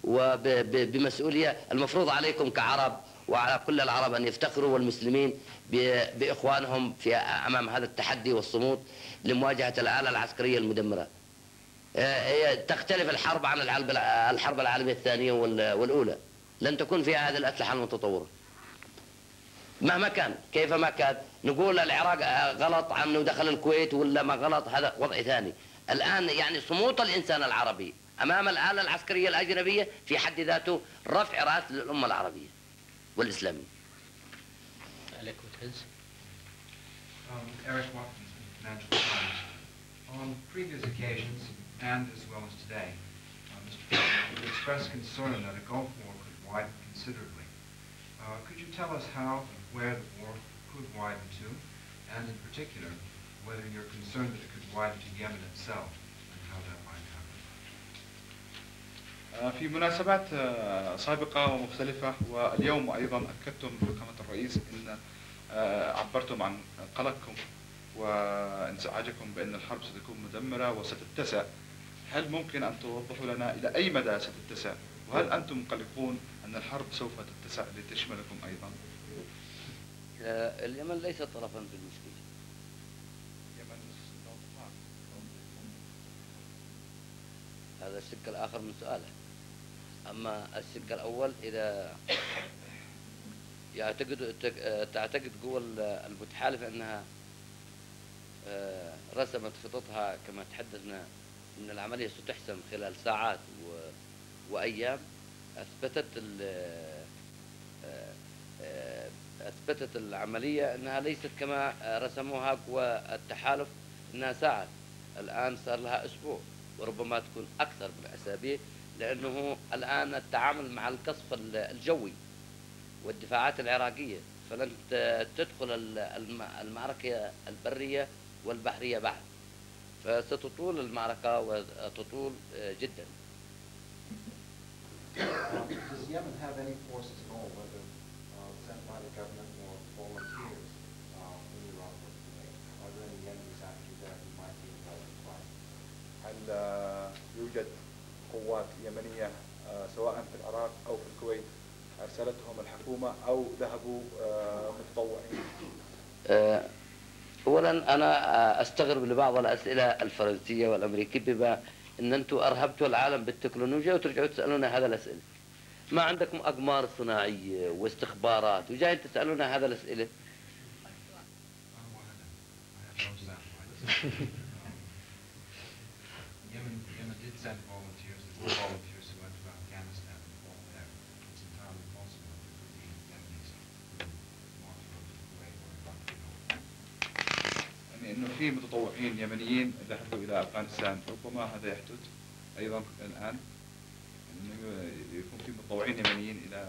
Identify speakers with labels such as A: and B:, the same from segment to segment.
A: وبمسؤولية المفروض عليكم كعرب وعلى كل العرب أن يفتخروا والمسلمين بإخوانهم في أمام هذا التحدي والصمود لمواجهة الآلة العسكرية المدمرة. تختلف الحرب عن الحرب العالمية الثانية والأولى، لن تكون فيها هذه الأسلحة المتطورة مهما كان كيفما كان. نقول العراق غلط عنه دخل الكويت ولا ما غلط، هذا وضع ثاني. الآن يعني صمود الإنسان العربي أمام الآلة العسكرية الأجنبية في حد ذاته رفع رأس للأمة العربية والإسلامية.
B: Eric Watkins from the Financial Times. On previous occasions, and as well as today, Mr. President, you expressed concern that a Gulf War could widen considerably. Could you tell us how and where the war could widen to, and in particular, whether you're concerned that it could widen to Yemen itself, and how that might happen?
C: في مناسبات سابقة ومختلفة، واليوم أيضا أكدتم فخامة الرئيس أن عبرتم عن قلقكم وانزعاجكم بأن الحرب ستكون مدمرة وستتسع. هل ممكن أن توضحوا لنا إلى أي مدى ستتسع؟ وهل أنتم مقلقون أن الحرب سوف تتسع لتشملكم أيضا؟
A: اليمن ليست طرفا في المشكلة. هذا الشق الآخر من سؤاله. أما الشق الأول، إذا تعتقد قوى المتحالفة أنها رسمت خططها كما تحدثنا أن العملية ستحسم خلال ساعات وأيام، أثبتت العملية أنها ليست كما رسموها قوى التحالف أنها ساعات. الآن صار لها أسبوع وربما تكون أكثر من أسابيع، لأنه الآن التعامل مع القصف الجوي والدفاعات العراقية، فلن تدخل المعركة البرية والبحرية بعد، فستطول المعركة وتطول جدا.
D: Does Yemen have any forces at all, whether sent by the government or volunteers in Iraq or Kuwait? Are there any Yemenis actually there who might be involved in fighting?
C: هل يوجد قوات يمنية سواء في العراق أو في الكويت أرسلتهم الحكومة أو ذهبوا متطوعين؟
A: أولا أنا أستغرب لبعض الأسئلة الفرنسية والأمريكية، بما أن أنتم أرهبتوا العالم بالتكنولوجيا وترجعوا تسألونا هذا الأسئلة. ما عندكم أقمار صناعية واستخبارات وجايين تسألونا هذا الأسئلة؟
B: Yemen did send volunteers. There were volunteers who went to Afghanistan and fought there. It's entirely possible that there could be Yemenis who marched over to Kuwait or Iraq.
C: يعني إنه في متطوعين يمنيين ذهبوا إلى أفغانستان، ربما هذا يحدث أيضا الآن، إنه يكون في متطوعين يمنيين إلى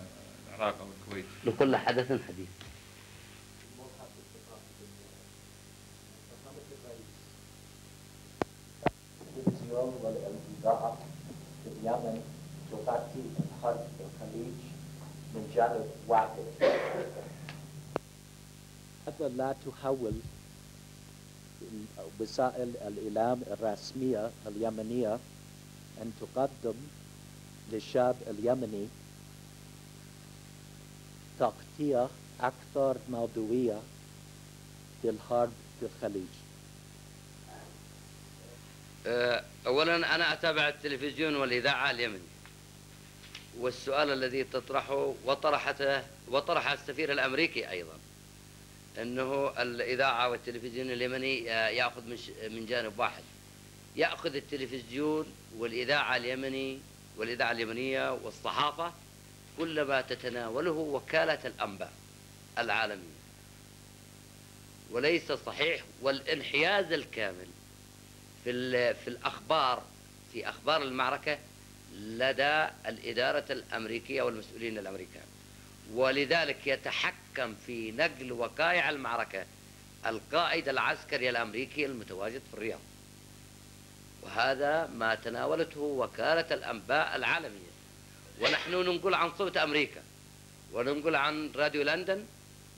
C: العراق أو الكويت.
A: لكل حدث حديث.
D: التلفزيون والإذاعة في اليمن تغطي الحرب في الخليج من جانب واحد. هذا لا تحول وسائل الإعلام الرسمية اليمنية أن تقدم للشعب اليمني تغطية أكثر موضوعية للحرب في الخليج.
A: أولا أنا أتابع التلفزيون والإذاعة اليمني، والسؤال الذي تطرحه وطرح السفير الأمريكي أيضا، أنه الإذاعة والتلفزيون اليمني يأخذ من جانب واحد. يأخذ التلفزيون والإذاعة اليمنية والصحافة كل ما تتناوله وكالة الأنباء العالمية، وليس صحيح. والانحياز الكامل في الأخبار، في أخبار المعركة لدى الإدارة الأمريكية والمسؤولين الأمريكان، ولذلك يتحكم في نقل وقائع المعركة القائد العسكري الأمريكي المتواجد في الرياض، وهذا ما تناولته وكالة الأنباء العالمية. ونحن ننقل عن صوت أمريكا، وننقل عن راديو لندن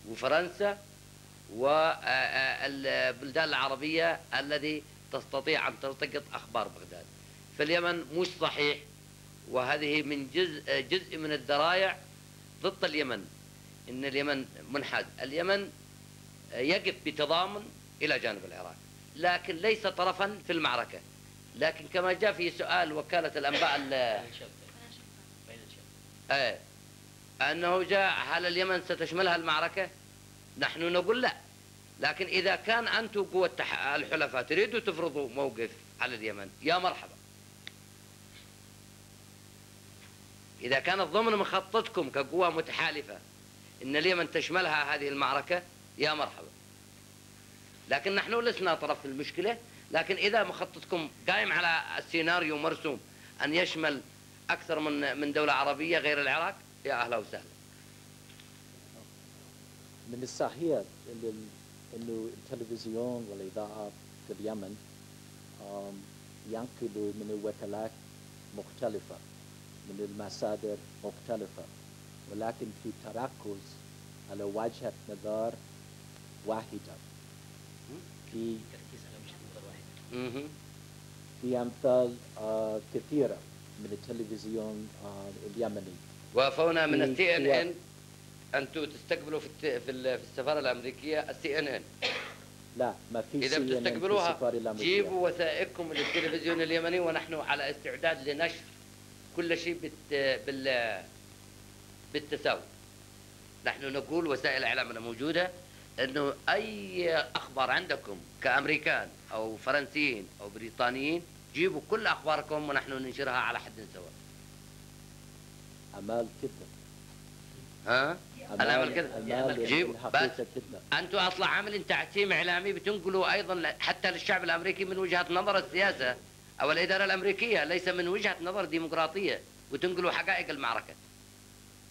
A: وفرنسا والبلدان العربية الذي تستطيع أن تلتقط أخبار بغداد. فاليمن مش صحيح وهذه من جزء من الذرائع ضد اليمن، إن اليمن منحاز. اليمن يقف بتضامن إلى جانب العراق، لكن ليس طرفا في المعركة. لكن كما جاء في سؤال وكالة الأنباء أنه جاء هل اليمن ستشملها المعركة؟ نحن نقول لا، لكن إذا كان أنتم قوة الحلفاء تريدوا تفرضوا موقف على اليمن يا مرحبا. إذا كانت ضمن مخططكم كقوة متحالفة إن اليمن تشملها هذه المعركة يا مرحبا، لكن نحن لسنا طرف في المشكلة. لكن إذا مخططكم قائم على السيناريو مرسوم أن يشمل أكثر من دولة عربية غير العراق، يا أهلا وسهلا.
E: من الصحيح إنه التلفزيون والإذاعة في اليمن ينقلوا من وكالات مختلفة من المصادر مختلفة، ولكن في تركز على وجهة نظر واحدة في أمثال كثيرة من التلفزيون اليمني.
A: وافونا من السي ان ان انتم تستقبلوا في السفاره الامريكيه السي ان ان.
E: لا، ما في
A: اذا
E: CNN في
A: بتستقبلوها
E: السفارة الأمريكية.
A: جيبوا وثائقكم للتلفزيون اليمني، ونحن على استعداد لنشر كل شيء بالتساوي. نحن نقول وسائل اعلامنا موجوده، انه اي اخبار عندكم كامريكان او فرنسيين او بريطانيين جيبوا كل اخباركم ونحن ننشرها على حد سواء.
E: أمال كذا.
A: ها؟ الامل كذا. جيبوا بس
E: كذا.
A: انتم اطلع عامل تعتيم اعلامي بتنقلوا ايضا حتى للشعب الامريكي من وجهه نظر السياسه او الاداره الامريكيه، ليس من وجهه نظر ديمقراطيه، وتنقلوا حقائق المعركه.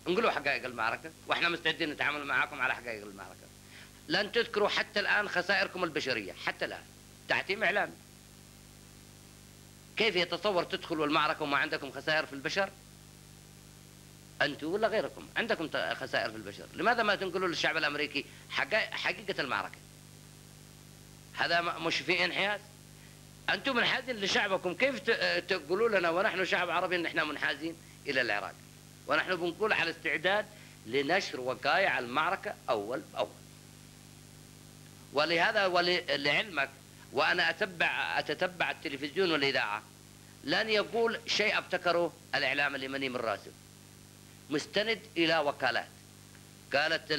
A: انقلوا حقائق المعركه واحنا مستعدين نتعامل معكم على حقائق المعركه. لن تذكروا حتى الان خسائركم البشريه، حتى الان تعتيم اعلامي. كيف يتصور تدخلوا المعركه وما عندكم خسائر في البشر؟ أنتم ولا غيركم عندكم خسائر في البشر، لماذا ما تنقلوا للشعب الأمريكي حقيقة المعركة؟ هذا مش في انحياز؟ أنتم منحازين لشعبكم، كيف تقولوا لنا ونحن شعب عربي نحن منحازين إلى العراق؟ ونحن بنقول على استعداد لنشر وقائع المعركة أول بأول. ولهذا ولعلمك، وأنا أتتبع التلفزيون والإذاعة، لن يقول شيء ابتكره الإعلام اليمني من راسه، مستند إلى وكالات، قالت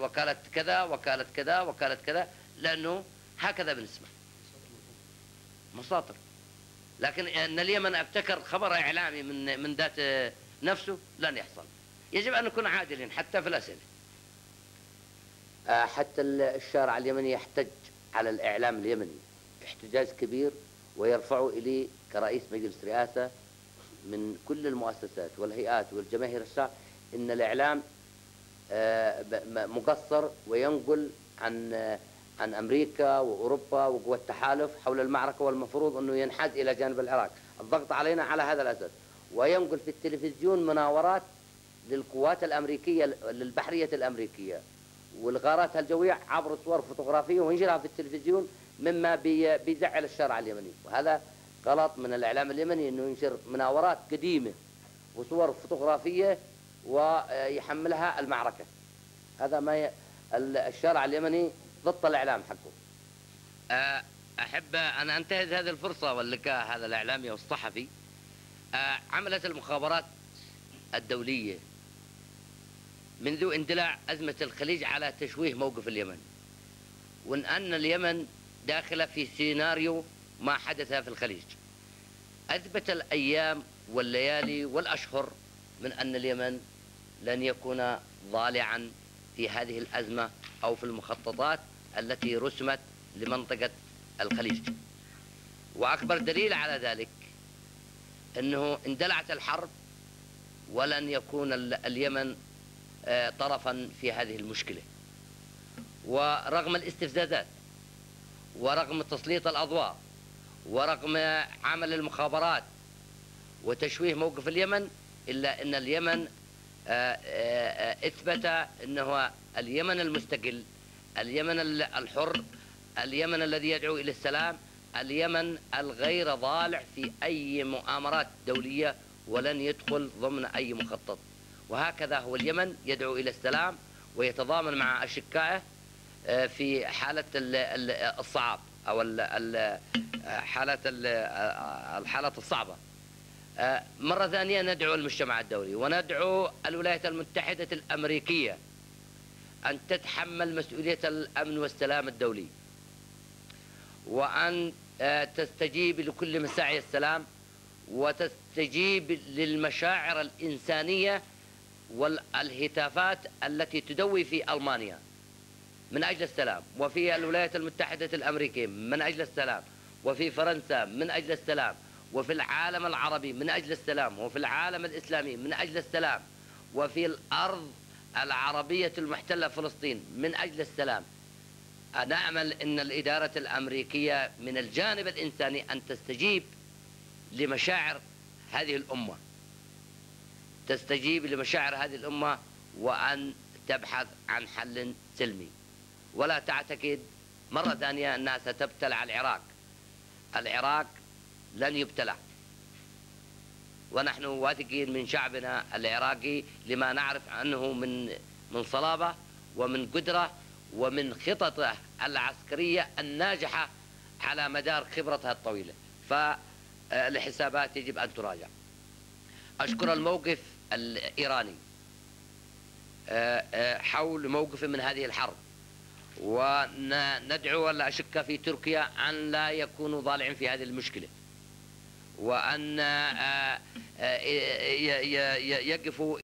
A: وكالة كذا وكالة كذا وكالة كذا، لأنه هكذا بنسمع مصادر. لكن أن اليمن ابتكر خبر إعلامي من ذات نفسه لن يحصل. يجب أن نكون عادلين حتى في الأسئلة. حتى الشارع اليمني يحتج على الإعلام اليمني احتجاج كبير، ويرفعوا إليه كرئيس مجلس رئاسة من كل المؤسسات والهيئات والجماهير الشعب إن الإعلام مقصر وينقل عن أمريكا وأوروبا وقوى التحالف حول المعركة، والمفروض أنه ينحاز إلى جانب العراق. الضغط علينا على هذا الأساس، وينقل في التلفزيون مناورات للقوات الأمريكية للبحرية الأمريكية والغاراتها الجوية عبر صور فوتوغرافية وينشرها في التلفزيون، مما بيزعل الشارع اليمني. وهذا غلط من الإعلام اليمني أنه ينشر مناورات قديمة وصور فوتوغرافية ويحملها المعركة. هذا ما الشارع اليمني ضد الإعلام حقه. أحب أن أنتهز هذه الفرصة واللقاء هذا الإعلامي والصحفي. عملت المخابرات الدولية منذ اندلاع أزمة الخليج على تشويه موقف اليمن، وأن اليمن داخلة في سيناريو ما حدث في الخليج. أثبت الأيام والليالي والأشهر من أن اليمن لن يكون ضالعا في هذه الأزمة أو في المخططات التي رسمت لمنطقة الخليج. وأكبر دليل على ذلك أنه اندلعت الحرب ولن يكون اليمن طرفا في هذه المشكلة، ورغم الاستفزازات ورغم تسليط الأضواء ورغم عمل المخابرات وتشويه موقف اليمن، إلا أن اليمن اثبت أنه اليمن المستقل، اليمن الحر، اليمن الذي يدعو إلى السلام، اليمن الغير ضالع في أي مؤامرات دولية ولن يدخل ضمن أي مخطط. وهكذا هو اليمن يدعو إلى السلام ويتضامن مع أشقائه في حالة الصعاب أو الحالة الصعبة. مرة ثانية ندعو المجتمع الدولي وندعو الولايات المتحدة الأمريكية أن تتحمل مسؤولية الأمن والسلام الدولي، وأن تستجيب لكل مساعي السلام، وتستجيب للمشاعر الإنسانية والهتافات التي تدوي في ألمانيا من أجل السلام، وفي الولايات المتحدة الأمريكية من أجل السلام، وفي فرنسا من أجل السلام، وفي العالم العربي من أجل السلام، وفي العالم الإسلامي من أجل السلام، وفي الأرض العربية المحتلة فلسطين من أجل السلام. نأمل أن الإدارة الأمريكية من الجانب الإنساني أن تستجيب لمشاعر هذه الأمة، تستجيب لمشاعر هذه الأمة، وأن تبحث عن حل سلمي، ولا تعتقد مرة ثانية أنها ستبتلع العراق. العراق لن يبتلع، ونحن واثقين من شعبنا العراقي لما نعرف عنه من صلابة ومن قدرة ومن خططه العسكرية الناجحة على مدار خبرتها الطويلة. فالحسابات يجب أن تراجع. أشكر الموقف الإيراني حول موقفه من هذه الحرب، وندعو الأشقاء في تركيا أن لا يكونوا ضالعين في هذه المشكلة، وأن يقفوا